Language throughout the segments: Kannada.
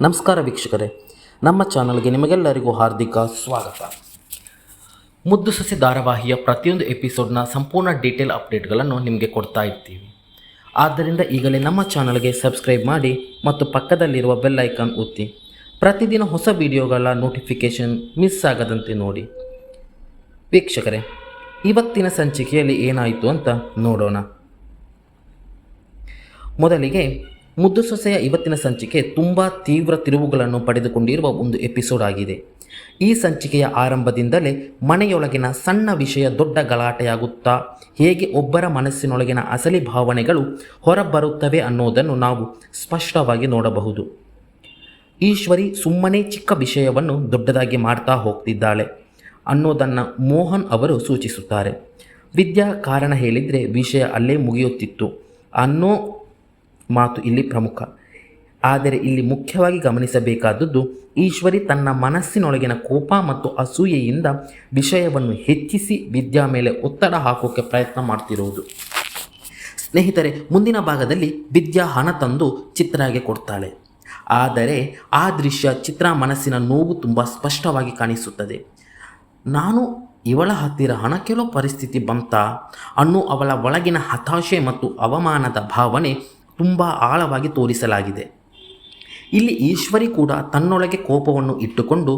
ನಮಸ್ಕಾರ ವೀಕ್ಷಕರೇ, ನಮ್ಮ ಚಾನಲ್ಗೆ ನಿಮಗೆಲ್ಲರಿಗೂ ಹಾರ್ದಿಕ ಸ್ವಾಗತ. ಮುದ್ದು ಸೊಸೆ ಧಾರಾವಾಹಿಯ ಪ್ರತಿಯೊಂದು ಎಪಿಸೋಡ್ನ ಸಂಪೂರ್ಣ ಡೀಟೇಲ್ ಅಪ್ಡೇಟ್ಗಳನ್ನು ನಿಮಗೆ ಕೊಡ್ತಾ ಇರ್ತೀವಿ. ಆದ್ದರಿಂದ ಈಗಲೇ ನಮ್ಮ ಚಾನಲ್ಗೆ ಸಬ್ಸ್ಕ್ರೈಬ್ ಮಾಡಿ ಮತ್ತು ಪಕ್ಕದಲ್ಲಿರುವ ಬೆಲ್ ಐಕಾನ್ ಒತ್ತಿ ಪ್ರತಿದಿನ ಹೊಸ ವಿಡಿಯೋಗಳ ನೋಟಿಫಿಕೇಷನ್ ಮಿಸ್ ಆಗದಂತೆ ನೋಡಿ. ವೀಕ್ಷಕರೇ, ಇವತ್ತಿನ ಸಂಚಿಕೆಯಲ್ಲಿ ಏನಾಯಿತು ಅಂತ ನೋಡೋಣ. ಮೊದಲಿಗೆ ಮುದ್ದು ಸೊಸೆಯ ಇವತ್ತಿನ ಸಂಚಿಕೆ ತುಂಬ ತೀವ್ರ ತಿರುವುಗಳನ್ನು ಪಡೆದುಕೊಂಡಿರುವ ಒಂದು ಎಪಿಸೋಡ್ ಆಗಿದೆ. ಈ ಸಂಚಿಕೆಯ ಆರಂಭದಿಂದಲೇ ಮನೆಯೊಳಗಿನ ಸಣ್ಣ ವಿಷಯ ದೊಡ್ಡ ಗಲಾಟೆಯಾಗುತ್ತಾ ಹೇಗೆ ಒಬ್ಬರ ಮನಸ್ಸಿನೊಳಗಿನ ಅಸಲಿ ಭಾವನೆಗಳು ಹೊರಬರುತ್ತವೆ ಅನ್ನೋದನ್ನು ನಾವು ಸ್ಪಷ್ಟವಾಗಿ ನೋಡಬಹುದು. ಈಶ್ವರಿ ಸುಮ್ಮನೆ ಚಿಕ್ಕ ವಿಷಯವನ್ನು ದೊಡ್ಡದಾಗಿ ಮಾಡ್ತಾ ಹೋಗ್ತಿದ್ದಾಳೆ ಅನ್ನೋದನ್ನು ಮೋಹನ್ ಅವರು ಸೂಚಿಸುತ್ತಾರೆ. ವಿದ್ಯಾ ಕಾರಣ ಹೇಳಿದರೆ ವಿಷಯ ಅಲ್ಲೇ ಮುಗಿಯುತ್ತಿತ್ತು ಅನ್ನೋ ಮಾತು ಇಲ್ಲಿ ಪ್ರಮುಖ. ಆದರೆ ಇಲ್ಲಿ ಮುಖ್ಯವಾಗಿ ಗಮನಿಸಬೇಕಾದದ್ದು ಈಶ್ವರಿ ತನ್ನ ಮನಸ್ಸಿನೊಳಗಿನ ಕೋಪ ಮತ್ತು ಅಸೂಯೆಯಿಂದ ವಿಷಯವನ್ನು ಹೆಚ್ಚಿಸಿ ವಿದ್ಯಾ ಮೇಲೆ ಒತ್ತಡ ಹಾಕೋಕ್ಕೆ ಪ್ರಯತ್ನ ಮಾಡ್ತಿರುವುದು. ಸ್ನೇಹಿತರೆ, ಮುಂದಿನ ಭಾಗದಲ್ಲಿ ವಿದ್ಯಾ ಹಣ ತಂದು ಚಿತ್ರಾಗೆ ಕೊಡ್ತಾಳೆ. ಆದರೆ ಆ ದೃಶ್ಯ ಚಿತ್ರ ಮನಸ್ಸಿನ ನೋವು ತುಂಬ ಸ್ಪಷ್ಟವಾಗಿ ಕಾಣಿಸುತ್ತದೆ. ನಾನು ಇವಳ ಹತ್ತಿರ ಹಣ ಕೇಳೋ ಪರಿಸ್ಥಿತಿ ಬಂತಾ ಅನ್ನೋ ಅವಳ ಒಳಗಿನ ಹತಾಶೆ ಮತ್ತು ಅವಮಾನದ ಭಾವನೆ ತುಂಬ ಆಳವಾಗಿ ತೋರಿಸಲಾಗಿದೆ. ಇಲ್ಲಿ ಈಶ್ವರಿ ಕೂಡ ತನ್ನೊಳಗೆ ಕೋಪವನ್ನು ಇಟ್ಟುಕೊಂಡು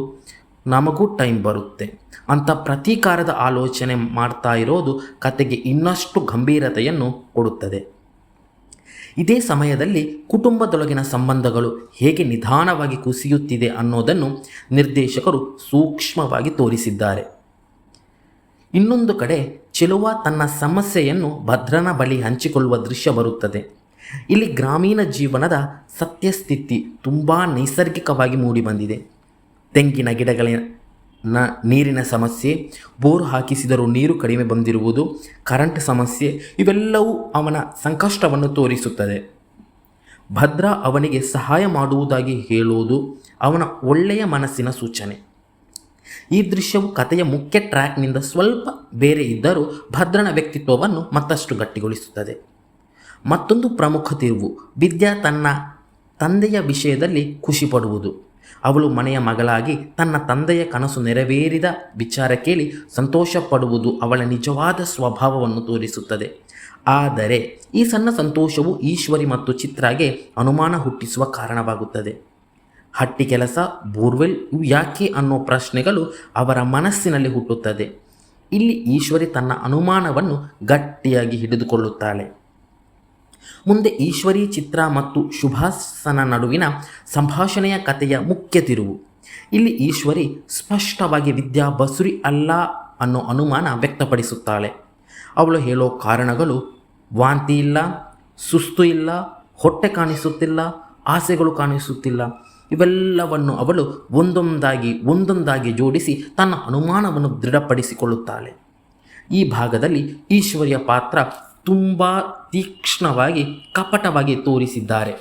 ನಮಗೂ ಟೈಮ್ ಬರುತ್ತೆ ಅಂತ ಪ್ರತೀಕಾರದ ಆಲೋಚನೆ ಮಾಡ್ತಾ ಇರೋದು ಕತೆಗೆ ಇನ್ನಷ್ಟು ಗಂಭೀರತೆಯನ್ನು ಕೊಡುತ್ತದೆ. ಇದೇ ಸಮಯದಲ್ಲಿ ಕುಟುಂಬದೊಳಗಿನ ಸಂಬಂಧಗಳು ಹೇಗೆ ನಿಧಾನವಾಗಿ ಕುಸಿಯುತ್ತಿದೆ ಅನ್ನೋದನ್ನು ನಿರ್ದೇಶಕರು ಸೂಕ್ಷ್ಮವಾಗಿ ತೋರಿಸಿದ್ದಾರೆ. ಇನ್ನೊಂದು ಕಡೆ ಚೆಲುವ ತನ್ನ ಸಮಸ್ಯೆಯನ್ನು ಭದ್ರನ ಬಳಿ ಹಂಚಿಕೊಳ್ಳುವ ದೃಶ್ಯ ಬರುತ್ತದೆ. ಇಲ್ಲಿ ಗ್ರಾಮೀಣ ಜೀವನದ ಸತ್ಯಸ್ಥಿತಿ ತುಂಬ ನೈಸರ್ಗಿಕವಾಗಿ ಮೂಡಿಬಂದಿದೆ. ತೆಂಗಿನ ಗಿಡಗಳಿನ ನೀರಿನ ಸಮಸ್ಯೆ, ಬೋರ್ ಹಾಕಿಸಿದರೂ ನೀರು ಕಡಿಮೆ ಬಂದಿರುವುದು, ಕರೆಂಟ್ ಸಮಸ್ಯೆ ಇವೆಲ್ಲವೂ ಅವನ ಸಂಕಷ್ಟವನ್ನು ತೋರಿಸುತ್ತದೆ. ಭದ್ರ ಅವನಿಗೆ ಸಹಾಯ ಮಾಡುವುದಾಗಿ ಹೇಳುವುದು ಅವನ ಒಳ್ಳೆಯ ಮನಸ್ಸಿನ ಸೂಚನೆ. ಈ ದೃಶ್ಯವು ಕಥೆಯ ಮುಖ್ಯ ಟ್ರ್ಯಾಕ್ನಿಂದ ಸ್ವಲ್ಪ ಬೇರೆ ಇದ್ದರೂ ಭದ್ರನ ವ್ಯಕ್ತಿತ್ವವನ್ನು ಮತ್ತಷ್ಟು ಗಟ್ಟಿಗೊಳಿಸುತ್ತದೆ. ಮತ್ತೊಂದು ಪ್ರಮುಖ ತಿರುವು ವಿದ್ಯಾ ತನ್ನ ತಂದೆಯ ವಿಷಯದಲ್ಲಿ ಖುಷಿ ಪಡುವುದು. ಅವಳು ಮನೆಯ ಮಗಳಾಗಿ ತನ್ನ ತಂದೆಯ ಕನಸು ನೆರವೇರಿದ ವಿಚಾರ ಕೇಳಿ ಸಂತೋಷ ಪಡುವುದು ಅವಳ ನಿಜವಾದ ಸ್ವಭಾವವನ್ನು ತೋರಿಸುತ್ತದೆ. ಆದರೆ ಈ ಸಣ್ಣ ಸಂತೋಷವು ಈಶ್ವರಿ ಮತ್ತು ಚಿತ್ರಾಗೆ ಅನುಮಾನ ಹುಟ್ಟಿಸುವ ಕಾರಣವಾಗುತ್ತದೆ. ಹಟ್ಟಿ ಕೆಲಸ, ಬೋರ್ವೆಲ್ ಇವು ಯಾಕೆ ಅನ್ನೋ ಪ್ರಶ್ನೆಗಳು ಅವರ ಮನಸ್ಸಿನಲ್ಲಿ ಹುಟ್ಟುತ್ತದೆ. ಇಲ್ಲಿ ಈಶ್ವರಿ ತನ್ನ ಅನುಮಾನವನ್ನು ಗಟ್ಟಿಯಾಗಿ ಹಿಡಿದುಕೊಳ್ಳುತ್ತಾಳೆ. ಮುಂದೆ ಈಶ್ವರಿ, ಚಿತ್ರ ಮತ್ತು ಸುಭಾಸನ ನಡುವಿನ ಸಂಭಾಷಣೆಯ ಕಥೆಯ ಮುಖ್ಯ ತಿರುವು. ಇಲ್ಲಿ ಈಶ್ವರಿ ಸ್ಪಷ್ಟವಾಗಿ ವಿದ್ಯಾ ಬಸುರಿ ಅಲ್ಲ ಅನ್ನೋ ಅನುಮಾನ ವ್ಯಕ್ತಪಡಿಸುತ್ತಾಳೆ. ಅವಳು ಹೇಳೋ ಕಾರಣಗಳು ವಾಂತಿ ಇಲ್ಲ, ಸುಸ್ತು ಇಲ್ಲ, ಹೊಟ್ಟೆ ಕಾಣಿಸುತ್ತಿಲ್ಲ, ಆಸೆಗಳು ಕಾಣಿಸುತ್ತಿಲ್ಲ ಇವೆಲ್ಲವನ್ನು ಅವಳು ಒಂದೊಂದಾಗಿ ಜೋಡಿಸಿ ತನ್ನ ಅನುಮಾನವನ್ನು ದೃಢಪಡಿಸಿಕೊಳ್ಳುತ್ತಾಳೆ. ಈ ಭಾಗದಲ್ಲಿ ಈಶ್ವರಿಯ ಪಾತ್ರ ತುಂಬ ತೀಕ್ಷ್ಣವಾಗಿ ಕಪಟವಾಗಿ ತೋರಿಸಿದ್ದಾರೆ.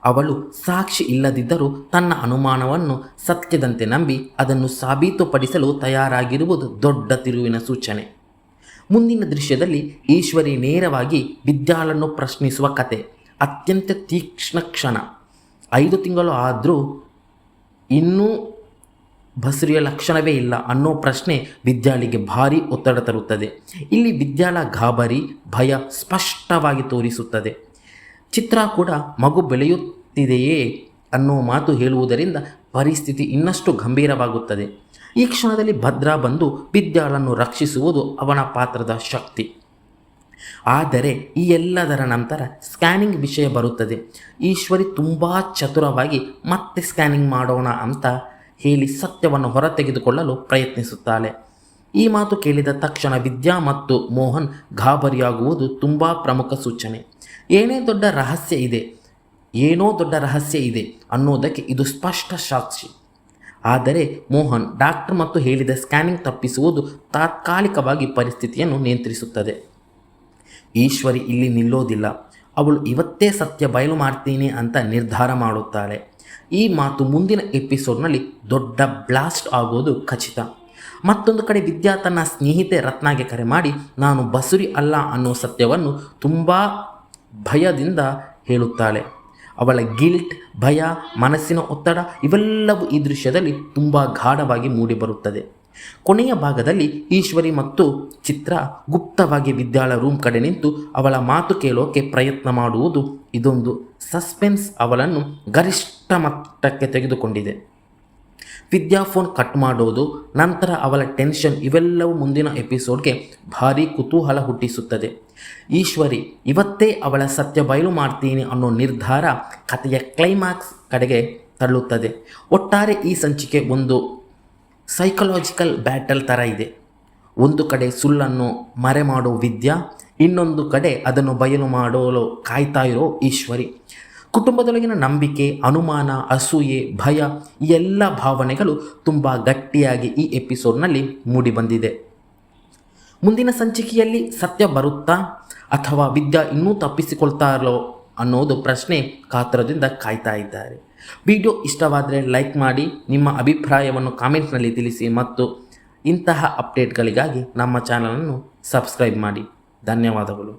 ಅವಳು ಸಾಕ್ಷಿ ಇಲ್ಲದಿದ್ದರೂ ತನ್ನ ಅನುಮಾನವನ್ನು ಸತ್ಯದಂತೆ ನಂಬಿ ಅದನ್ನು ಸಾಬೀತುಪಡಿಸಲು ತಯಾರಾಗಿರುವುದು ದೊಡ್ಡ ತಿರುವಿನ ಸೂಚನೆ. ಮುಂದಿನ ದೃಶ್ಯದಲ್ಲಿ ಈಶ್ವರಿ ನೇರವಾಗಿ ವಿದ್ಯಾಳನ್ನು ಪ್ರಶ್ನಿಸುವ ಕತೆ. ಅತ್ಯಂತ ತೀಕ್ಷ್ಣ ಕ್ಷಣ. 5 ತಿಂಗಳು ಆದರೂ ಇನ್ನೂ ಬಸುರಿಯ ಲಕ್ಷಣವೇ ಇಲ್ಲ ಅನ್ನೋ ಪ್ರಶ್ನೆ ವಿದ್ಯಾಳಿಗೆ ಭಾರಿ ಒತ್ತಡ ತರುತ್ತದೆ. ಇಲ್ಲಿ ವಿದ್ಯಾಳ ಗಾಬರಿ, ಭಯ ಸ್ಪಷ್ಟವಾಗಿ ತೋರಿಸುತ್ತದೆ. ಚಿತ್ರ ಕೂಡ ಮಗು ಬೆಳೆಯುತ್ತಿದೆಯೇ ಅನ್ನೋ ಮಾತು ಹೇಳುವುದರಿಂದ ಪರಿಸ್ಥಿತಿ ಇನ್ನಷ್ಟು ಗಂಭೀರವಾಗುತ್ತದೆ. ಈ ಕ್ಷಣದಲ್ಲಿ ಭದ್ರಾ ಬಂದು ವಿದ್ಯಾಳನ್ನು ರಕ್ಷಿಸುವುದು ಅವನ ಪಾತ್ರದ ಶಕ್ತಿ. ಆದರೆ ಈ ಎಲ್ಲದರ ನಂತರ ಸ್ಕ್ಯಾನಿಂಗ್ ವಿಷಯ ಬರುತ್ತದೆ. ಈಶ್ವರಿ ತುಂಬ ಚತುರವಾಗಿ ಮತ್ತೆ ಸ್ಕ್ಯಾನಿಂಗ್ ಮಾಡೋಣ ಅಂತ ಹೇಳಿ ಸತ್ಯವನ್ನು ಹೊರತೆಗೆದುಕೊಳ್ಳಲು ಪ್ರಯತ್ನಿಸುತ್ತಾಳೆ. ಈ ಮಾತು ಕೇಳಿದ ತಕ್ಷಣ ವಿದ್ಯಾ ಮತ್ತು ಮೋಹನ್ ಗಾಬರಿಯಾಗುವುದು ತುಂಬ ಪ್ರಮುಖ ಸೂಚನೆ. ಏನೋ ದೊಡ್ಡ ರಹಸ್ಯ ಇದೆ ಅನ್ನೋದಕ್ಕೆ ಇದು ಸ್ಪಷ್ಟ ಸಾಕ್ಷಿ. ಆದರೆ ಮೋಹನ್ ಡಾಕ್ಟರ್ ಮತ್ತು ಹೇಳಿದ ಸ್ಕ್ಯಾನಿಂಗ್ ತಪ್ಪಿಸುವುದು ತಾತ್ಕಾಲಿಕವಾಗಿ ಪರಿಸ್ಥಿತಿಯನ್ನು ನಿಯಂತ್ರಿಸುತ್ತದೆ. ಈಶ್ವರಿ ಇಲ್ಲಿ ನಿಲ್ಲೋದಿಲ್ಲ. ಅವಳು ಇವತ್ತೇ ಸತ್ಯ ಬಯಲು ಮಾಡ್ತೀನಿ ಅಂತ ನಿರ್ಧಾರ ಮಾಡುತ್ತಾಳೆ. ಈ ಮಾತು ಮುಂದಿನ ಎಪಿಸೋಡ್ನಲ್ಲಿ ದೊಡ್ಡ ಬ್ಲಾಸ್ಟ್ ಆಗೋದು ಖಚಿತ. ಮತ್ತೊಂದು ಕಡೆ ವಿದ್ಯಾ ತನ್ನ ಸ್ನೇಹಿತೆ ರತ್ನಾಗೆ ಕರೆ ಮಾಡಿ ನಾನು ಬಸುರಿ ಅಲ್ಲ ಅನ್ನೋ ಸತ್ಯವನ್ನು ತುಂಬ ಭಯದಿಂದ ಹೇಳುತ್ತಾಳೆ. ಅವಳ ಗಿಲ್ಟ್, ಭಯ, ಮನಸ್ಸಿನ ಒತ್ತಡ ಇವೆಲ್ಲವೂ ಈ ದೃಶ್ಯದಲ್ಲಿ ತುಂಬ ಗಾಢವಾಗಿ ಮೂಡಿಬರುತ್ತದೆ. ಕೊನೆಯ ಭಾಗದಲ್ಲಿ ಈಶ್ವರಿ ಮತ್ತು ಚಿತ್ರ ಗುಪ್ತವಾಗಿ ವಿದ್ಯಾಳ ರೂಮ್ ಕಡೆ ನಿಂತು ಅವಳ ಮಾತು ಕೇಳೋಕೆ ಪ್ರಯತ್ನ ಮಾಡುವುದು, ಇದೊಂದು ಸಸ್ಪೆನ್ಸ್ ಅವಳನ್ನು ಗರಿಷ್ಠ ಮಟ್ಟಕ್ಕೆ ತೆಗೆದುಕೊಂಡಿದೆ. ವಿದ್ಯಾ ಫೋನ್ ಕಟ್ ಮಾಡೋದು, ನಂತರ ಅವಳ ಟೆನ್ಷನ್ ಇವೆಲ್ಲವೂ ಮುಂದಿನ ಎಪಿಸೋಡ್ಗೆ ಭಾರೀ ಕುತೂಹಲ ಹುಟ್ಟಿಸುತ್ತದೆ. ಈಶ್ವರಿ ಇವತ್ತೇ ಅವಳ ಸತ್ಯ ಬಯಲು ಮಾಡ್ತೀನಿ ಅನ್ನೋ ನಿರ್ಧಾರ ಕಥೆಯ ಕ್ಲೈಮ್ಯಾಕ್ಸ್ ಕಡೆಗೆ ತಳ್ಳುತ್ತದೆ. ಒಟ್ಟಾರೆ ಈ ಸಂಚಿಕೆ ಒಂದು ಸೈಕಲಾಜಿಕಲ್ ಬ್ಯಾಟಲ್ ಥರ ಇದೆ. ಒಂದು ಕಡೆ ಸುಳ್ಳನ್ನು ಮರೆ ಮಾಡೋ ವಿದ್ಯಾ, ಇನ್ನೊಂದು ಕಡೆ ಅದನ್ನು ಬಯಲು ಮಾಡಲು ಕಾಯ್ತಾ ಇರೋ ಈಶ್ವರಿ. ಕುಟುಂಬದೊಳಗಿನ ನಂಬಿಕೆ, ಅನುಮಾನ, ಅಸೂಯೆ, ಭಯ ಈ ಎಲ್ಲ ಭಾವನೆಗಳು ತುಂಬ ಗಟ್ಟಿಯಾಗಿ ಈ ಎಪಿಸೋಡ್ನಲ್ಲಿ ಮೂಡಿಬಂದಿದೆ. ಮುಂದಿನ ಸಂಚಿಕೆಯಲ್ಲಿ ಸತ್ಯ ಬರುತ್ತಾ ಅಥವಾ ವಿದ್ಯಾ ಇನ್ನೂ ತಪ್ಪಿಸಿಕೊಳ್ತಾರೋ ಅನ್ನೋದು ಪ್ರಶ್ನೆ ಕಾತರದಿಂದ ಕಾಯ್ತಾ ಇದ್ದಾರೆ. ವಿಡಿಯೋ ಇಷ್ಟವಾದರೆ ಲೈಕ್ ಮಾಡಿ, ನಿಮ್ಮ ಅಭಿಪ್ರಾಯವನ್ನು ಕಾಮೆಂಟ್ನಲ್ಲಿ ತಿಳಿಸಿ ಮತ್ತು ಇಂತಹ ಅಪ್ಡೇಟ್ಗಳಿಗಾಗಿ ನಮ್ಮ ಚಾನಲನ್ನು ಸಬ್ಸ್ಕ್ರೈಬ್ ಮಾಡಿ. ಧನ್ಯವಾದಗಳು.